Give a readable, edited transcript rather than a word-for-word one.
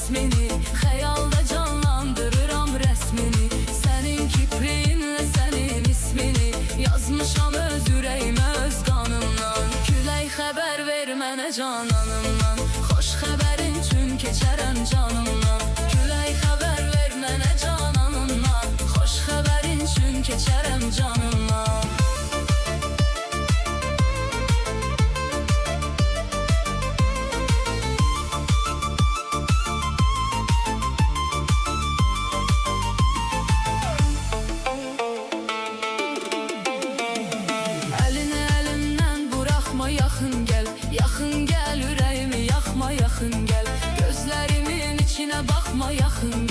ismini, xəyalda canlandırıram rəsmini. Sənin kipriyinlə sənin ismini yazmışam öz ürəyimə öz qanımdan. Külək xəbər ver mənə cananımdan, xoş xəbərin üçün keçərəm canımdan. Külək xəbər ver mənə cananımdan, xoş xəbərin üçün keçərəm canımdan. Yaxın gəl, ürəyimi yaxma, yaxın gəl. Gözlərimin içinə baxma, yaxın